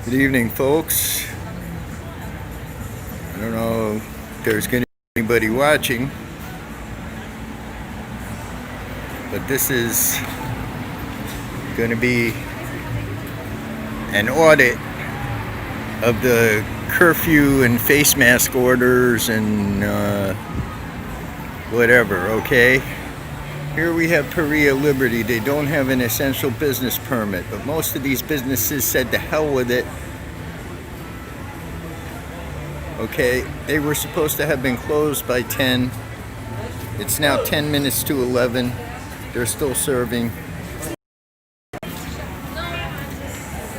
Good evening, folks. I don't know if there's going to be anybody watching, but this is going to be an audit of the curfew and face mask orders and whatever, okay? Here we have Perea Liberty. They don't have an essential business permit, but most of these businesses said to hell with it. Okay, they were supposed to have been closed by 10. It's now 10 minutes to 11. They're still serving.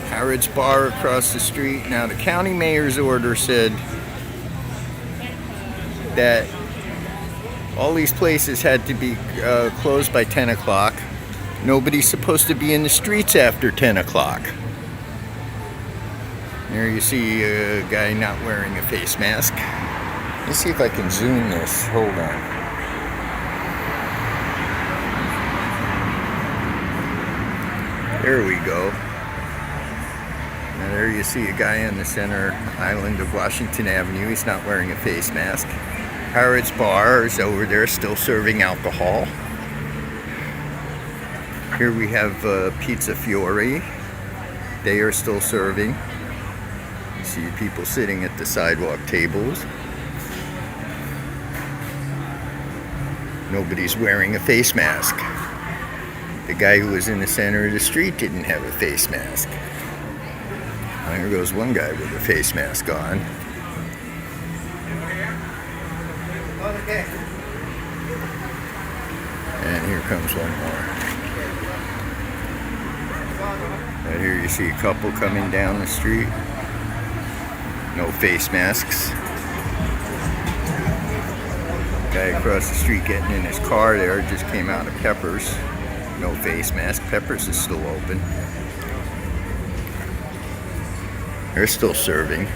Harrods Bar across the street. Now the county mayor's order said that all these places had to be closed by 10 o'clock. Nobody's supposed to be in the streets after 10 o'clock. There you see a guy not wearing a face mask. Let's see if I can zoom this. Hold on. There we go. Now there you see a guy on the center island of Washington Avenue. He's not wearing a face mask. Harrods Bar is over there still serving alcohol. Here we have Pizza Fiore. They are still serving. You see people sitting at the sidewalk tables. Nobody's wearing a face mask. The guy who was in the center of the street didn't have a face mask. There goes one guy with a face mask on. And here comes one more. And here you see a couple coming down the street. No face masks. Guy across the street getting in his car there just came out of Peppers. No face mask. Peppers is still open. They're still serving.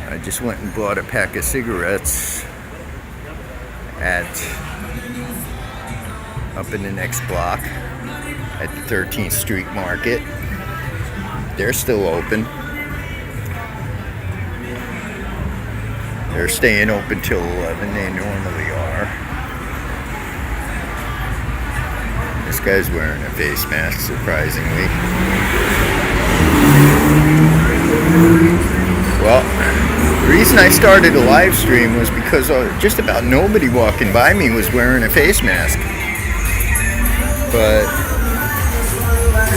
I just went and bought a pack of cigarettes up in the next block at the 13th Street Market. They're still open. They're staying open till 11. They normally are. This guy's wearing a face mask, surprisingly. Well, the reason I started a live stream was because just about nobody walking by me was wearing a face mask. But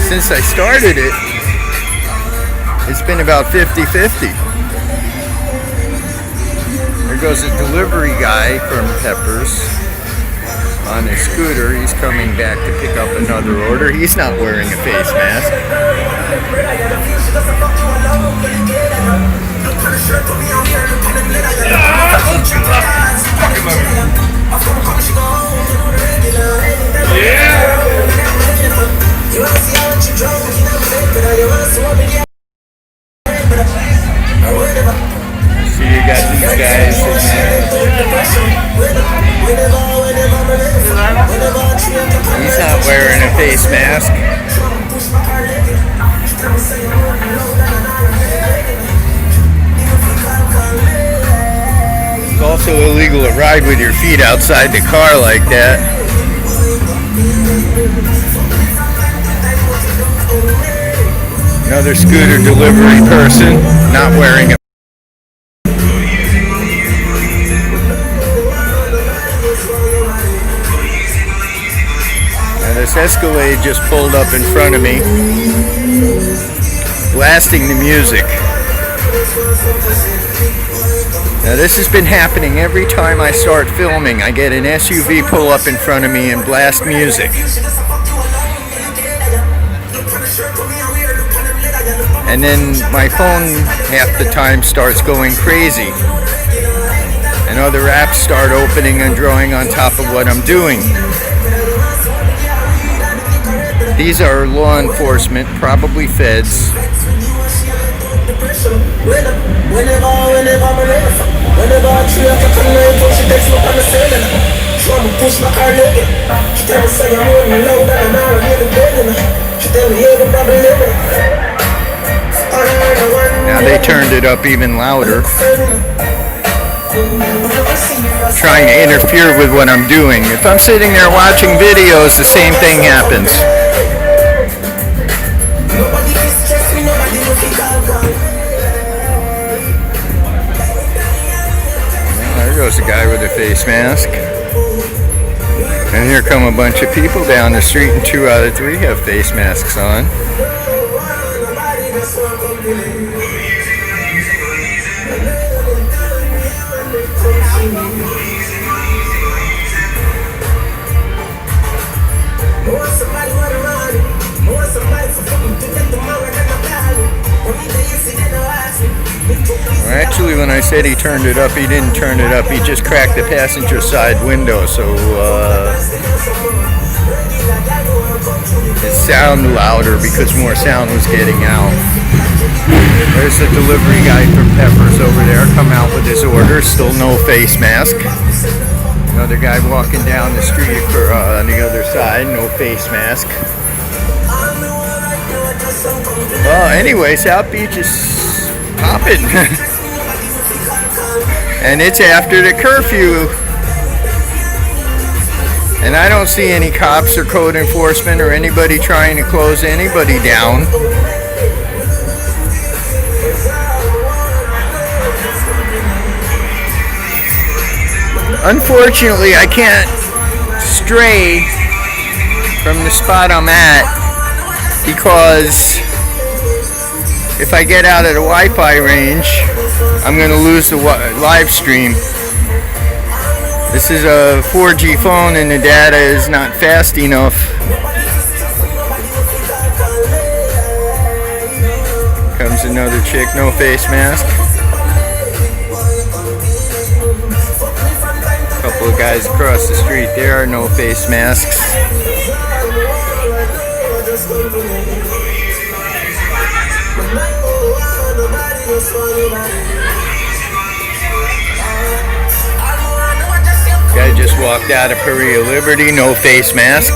since I started it, it's been about 50-50. There goes a delivery guy from Peppers on his scooter. He's coming back to pick up another order. He's not wearing a face mask. See, you got these guys in there. He's not wearing a face mask. It's also illegal to ride with your feet outside the car like that. Another scooter delivery person not wearing a This Escalade just pulled up in front of me, blasting the music. Now this has been happening every time I start filming. I get an SUV pull up in front of me and blast music. And then my phone half the time starts going crazy. And other apps start opening and drawing on top of what I'm doing. These are law enforcement, probably feds. Whenever I'm left, whenever I three o'clock at night, she takes me on the ceiling. She want me push my car leg. She tell me say I'm running low, that I'm not really begging. She tell me yeah, the problem living. Now they turned it up even louder, trying to interfere with what I'm doing. If I'm sitting there watching videos, the same thing happens. There goes the guy with the face mask. And here come a bunch of people down the street, and 2 out of 3 have face masks on. Well, actually, when I said he turned it up, he didn't turn it up. He just cracked the passenger side window, so it sounded louder because more sound was getting out. There's the delivery guy from Peppers over there, come out with his order. Still no face mask. Another guy walking down the street on the other side, no face mask. Well, anyway, South Beach is popping. And it's after the curfew. And I don't see any cops or code enforcement or anybody trying to close anybody down. Unfortunately, I can't stray from the spot I'm at because if I get out of the Wi-Fi range, I'm going to lose the live stream. This is a 4G phone and the data is not fast enough. Comes another chick, no face mask. Couple of guys across the street there, no face masks. Guy just walked out of Perea Liberty, no face mask.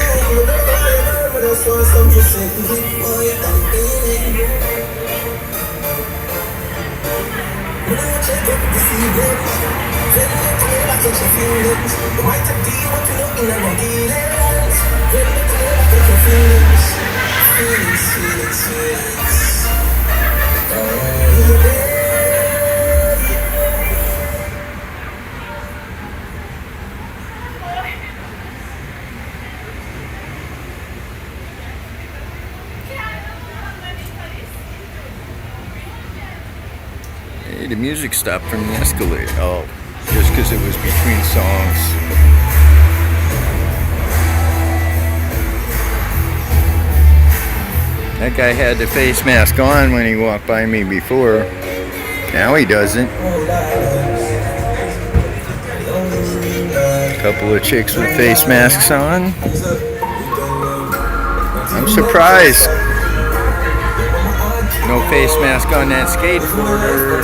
Hey, the music stopped from the Escalade. Oh, just because it was between songs. That guy had the face mask on when he walked by me before. Now he doesn't. A couple of chicks with face masks on. I'm surprised. No face mask on that skateboarder.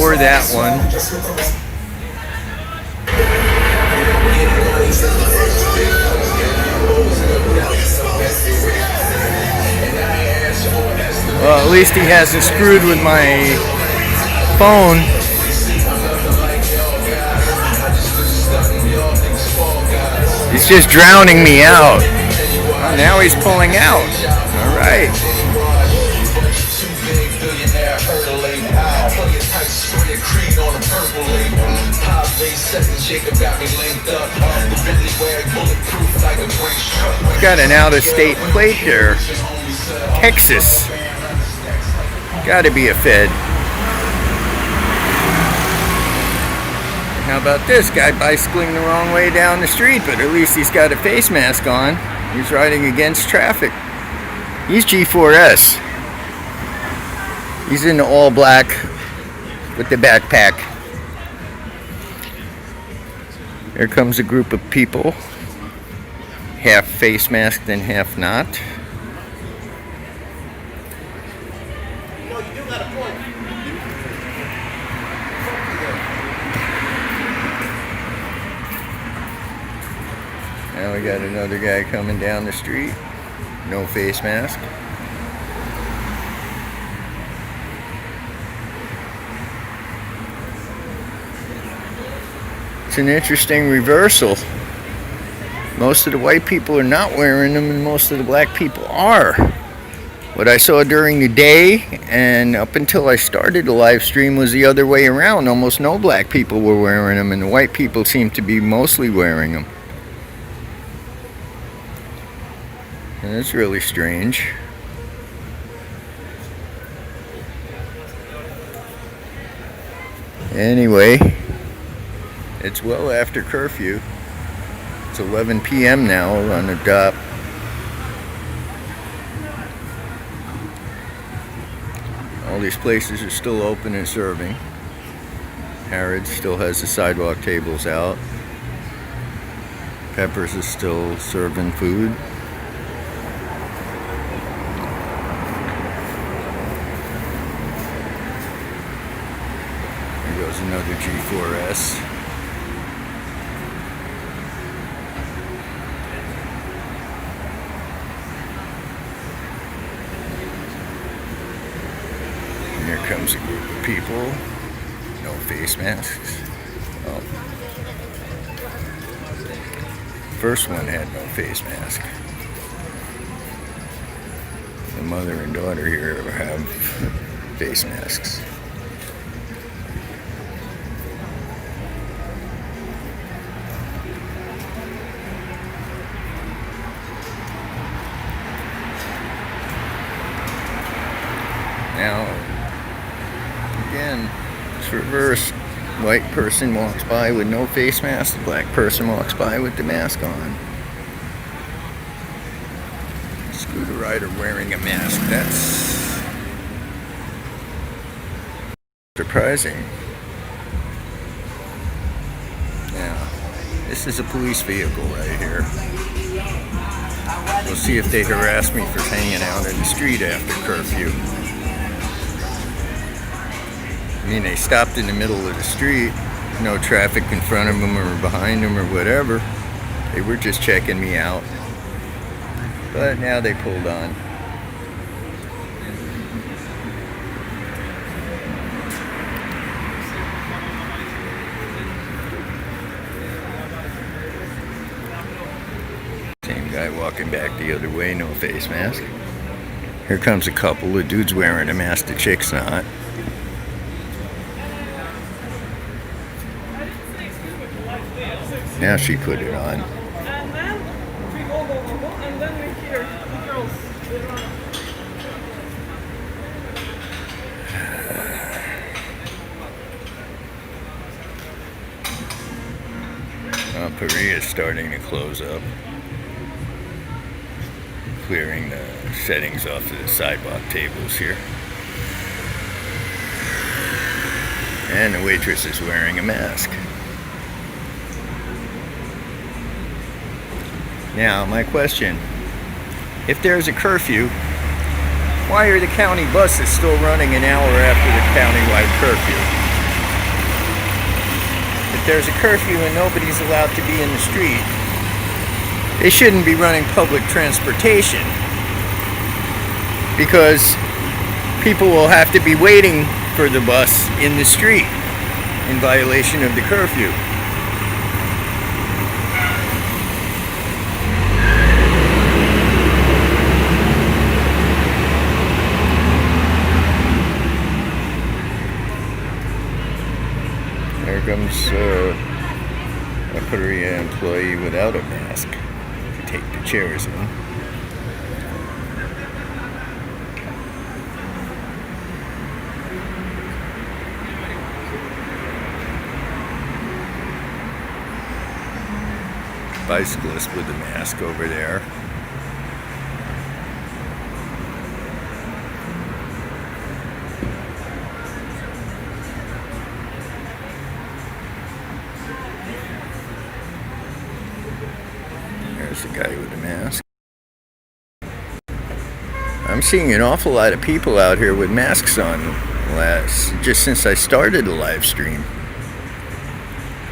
Or that one. Well, at least he hasn't screwed with my phone. He's just drowning me out. Oh, now he's pulling out. All right. Got an out-of-state plate there. Texas. Gotta be a Fed. How about this guy bicycling the wrong way down the street, but at least he's got a face mask on. He's riding against traffic. He's G4S. He's in the all black with the backpack. Here comes a group of people, half face masked and half not. Now we got another guy coming down the street. No face mask. It's an interesting reversal. Most of the white people are not wearing them and most of the black people are. What I saw during the day and up until I started the live stream was the other way around. Almost no black people were wearing them and the white people seemed to be mostly wearing them. And it's really strange. Anyway, it's well after curfew. It's 11 p.m. now on the dot. All these places are still open and serving. Harrods still has the sidewalk tables out. Peppers is still serving food. Here goes another G4S. Here comes a group of people. No face masks. Oh. First one had no face mask. The mother and daughter here have face masks. Now, again, it's reversed. White person walks by with no face mask, the black person walks by with the mask on. Scooter rider wearing a mask, that's surprising. Now, this is a police vehicle right here. We'll see if they harass me for hanging out in the street after curfew. I mean, they stopped in the middle of the street, no traffic in front of them or behind them or whatever. They were just checking me out. But now they pulled on. Same guy walking back the other way, no face mask. Here comes a couple. The dude's wearing a mask, the chick's not. Now she put it on. And then we go, and then we hear the girls. Perea is starting to close up. Clearing the settings off of the sidewalk tables here. And the waitress is wearing a mask. Now, my question, if there's a curfew, why are the county buses still running an hour after the countywide curfew? If there's a curfew and nobody's allowed to be in the street, they shouldn't be running public transportation, because people will have to be waiting for the bus in the street in violation of the curfew. There comes a Perea employee without a mask to take the chairs in. Bicyclist with a mask over there. There's the guy with the mask. I'm seeing an awful lot of people out here with masks on just since I started the live stream.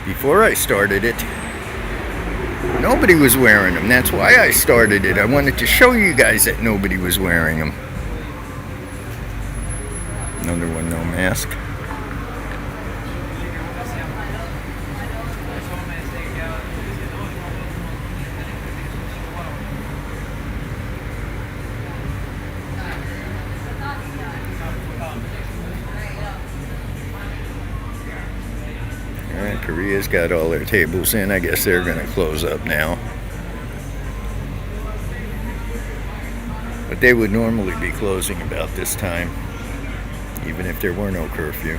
Before I started it, Nobody was wearing them. That's why I started it. I wanted to show you guys that nobody was wearing them. Another one, no mask. Alright, Perea's got all their tables in. I guess they're going to close up now. But they would normally be closing about this time, even if there were no curfew.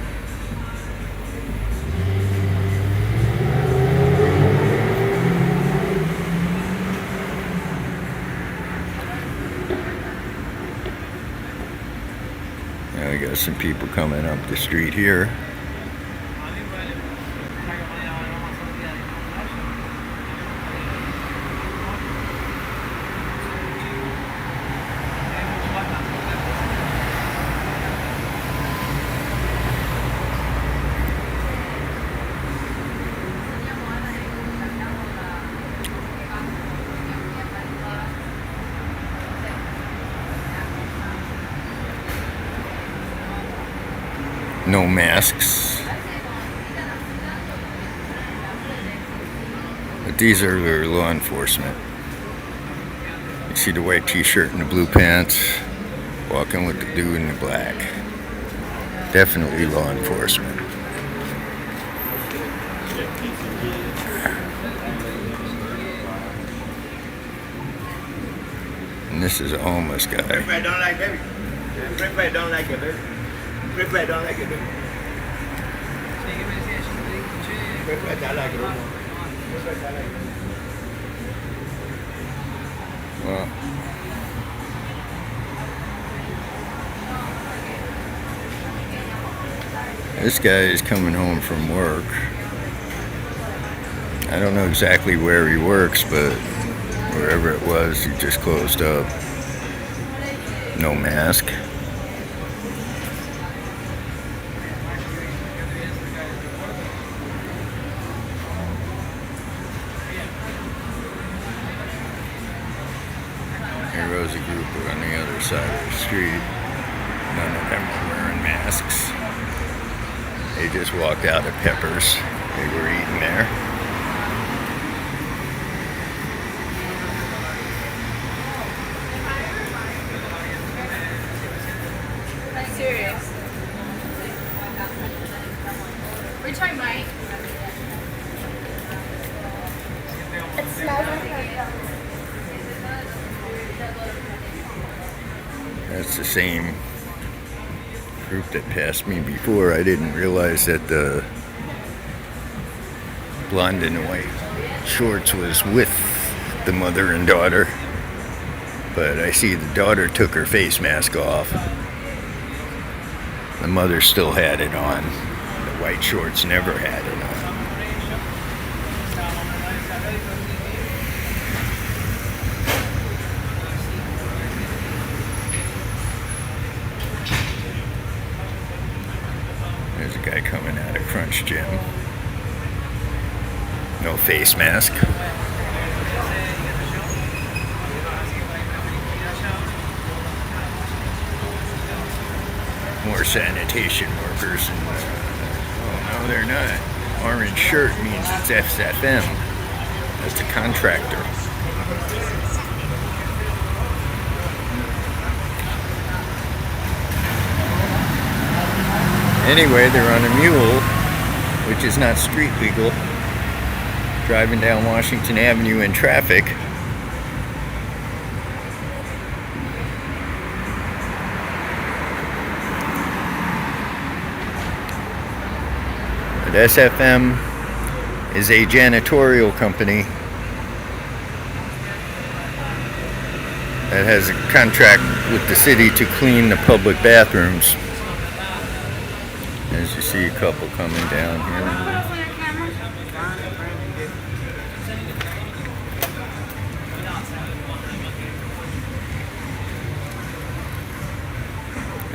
Now we got some people coming up the street here. No masks. But these are their law enforcement. You see the white t-shirt and the blue pants, walking with the dude in the black. Definitely law enforcement. And this is a homeless guy. Don't like baby. Don't like it, baby. Don't like it, baby. Well, this guy is coming home from work. I don't know exactly where he works, but wherever it was, he just closed up. No mask. There was a group on the other side of the street. None of them were wearing masks. They just walked out of Peppers. They were eating there. Serious. We're trying Mike. It smells like her. That's the same group that passed me before. I didn't realize that the blonde in the white shorts was with the mother and daughter. But I see the daughter took her face mask off. The mother still had it on. The white shorts never had it on. There's a guy coming out of Crunch Gym. No face mask. More sanitation workers. Oh no, they're not. Orange shirt means it's FSFM. That's a contractor. Anyway, they're on a mule, which is not street legal, driving down Washington Avenue in traffic. But SFM is a janitorial company that has a contract with the city to clean the public bathrooms. As you see a couple coming down here.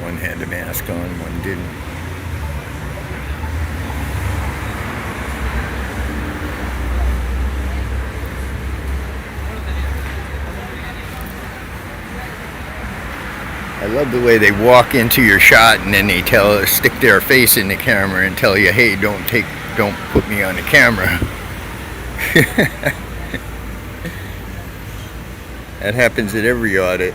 One had the mask on, one didn't. I love the way they walk into your shot and then they stick their face in the camera and tell you, hey, don't put me on the camera. That happens at every audit.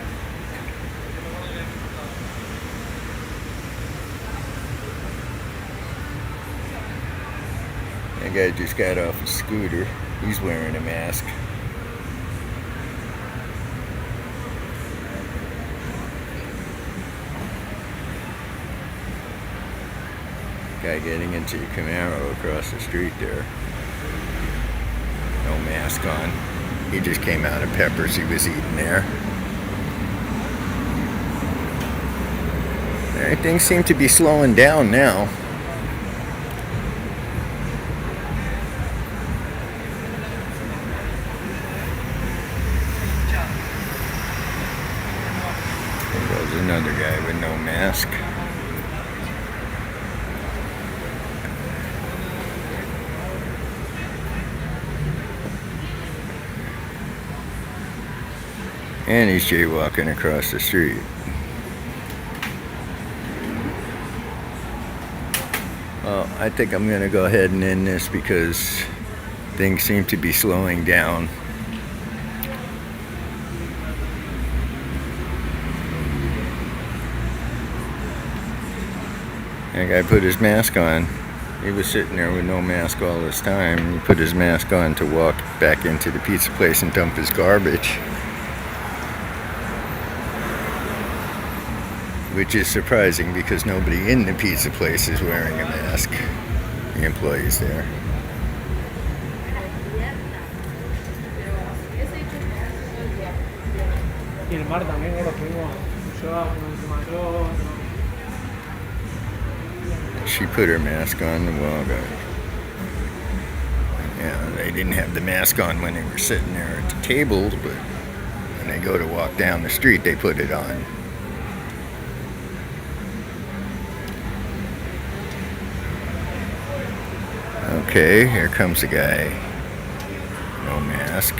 That guy just got off a scooter. He's wearing a mask. Guy getting into the Camaro across the street there. No mask on. He just came out of peppers he was eating there. Alright, things seem to be slowing down now. There goes another guy with no mask. And he's jaywalking across the street. Well, I think I'm going to go ahead and end this because things seem to be slowing down. That guy put his mask on. He was sitting there with no mask all this time. He put his mask on to walk back into the pizza place and dump his garbage. Which is surprising because nobody in the pizza place is wearing a mask. The employees there. Y el mar también, lo fuimos. She put her mask on. Well, yeah, they didn't have the mask on when they were sitting there at the table, but when they go to walk down the street, they put it on. Okay, here comes a guy. No mask.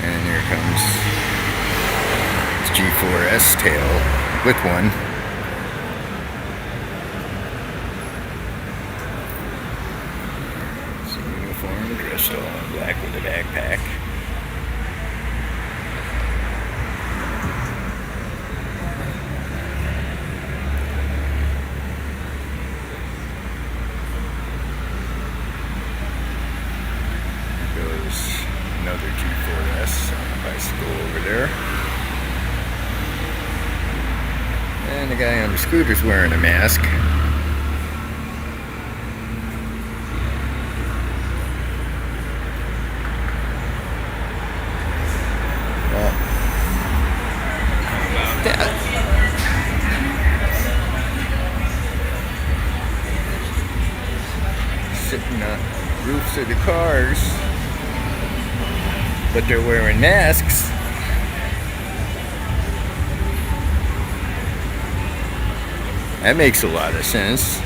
And here comes his G4S tail with one. It's a uniform, dressed all in black with a backpack. Another G4S on a bicycle over there. And the guy on the scooter's wearing a mask. Well, how about that? Sitting on roofs of the cars. But they're wearing masks. That makes a lot of sense.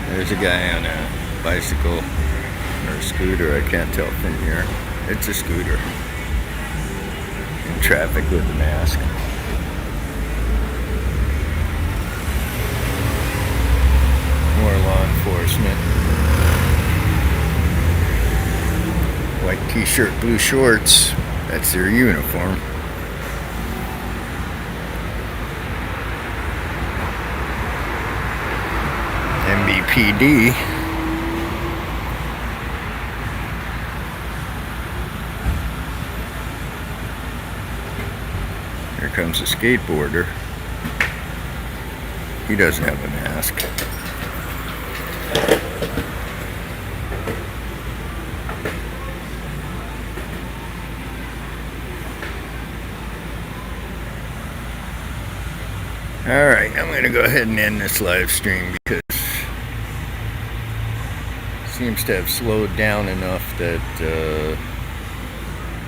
There's a guy on a bicycle or a scooter, I can't tell from here. It's a scooter. In traffic with a mask. More law enforcement. White t-shirt, blue shorts. That's their uniform. MBPD. Here comes a skateboarder. He doesn't have a mask. Alright, I'm going to go ahead and end this live stream because it seems to have slowed down enough that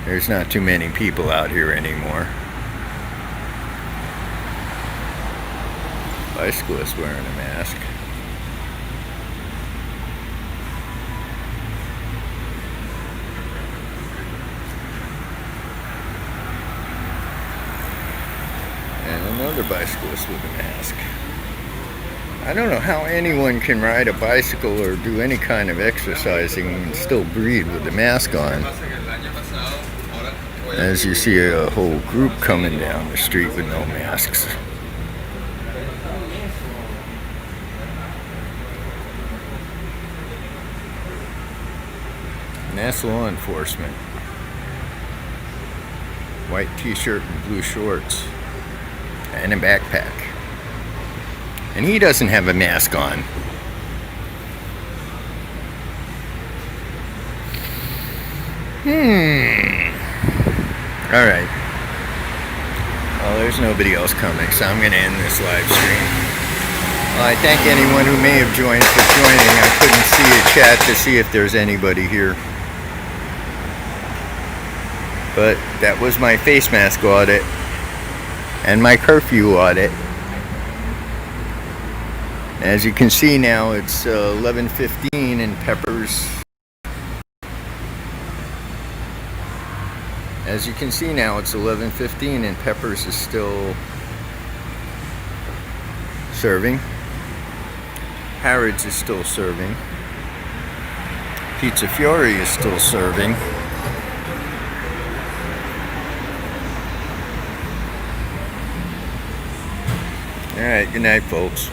there's not too many people out here anymore. Bicyclist wearing a mask. And another bicyclist with a mask. I don't know how anyone can ride a bicycle or do any kind of exercising and still breathe with the mask on. As you see a whole group coming down the street with no masks. And that's law enforcement. White t-shirt and blue shorts. And a backpack. And he doesn't have a mask on. Alright. Well, there's nobody else coming, so I'm going to end this live stream. Well, I thank anyone who may have joined for joining. I couldn't see a chat to see if there's anybody here. But that was my face mask audit. And my curfew audit. As you can see now, it's 11:15 and Peppers. As you can see now, it's 11:15 and Peppers is still serving. Harrods is still serving. Pizza Fiore is still serving. Alright, good night, folks.